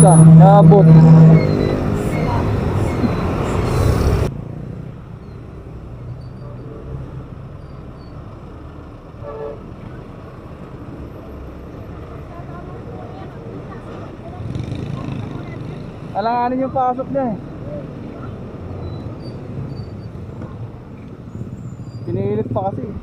ka, naabot. Alanganin yung pasok niya eh. Pinilit pa kasi.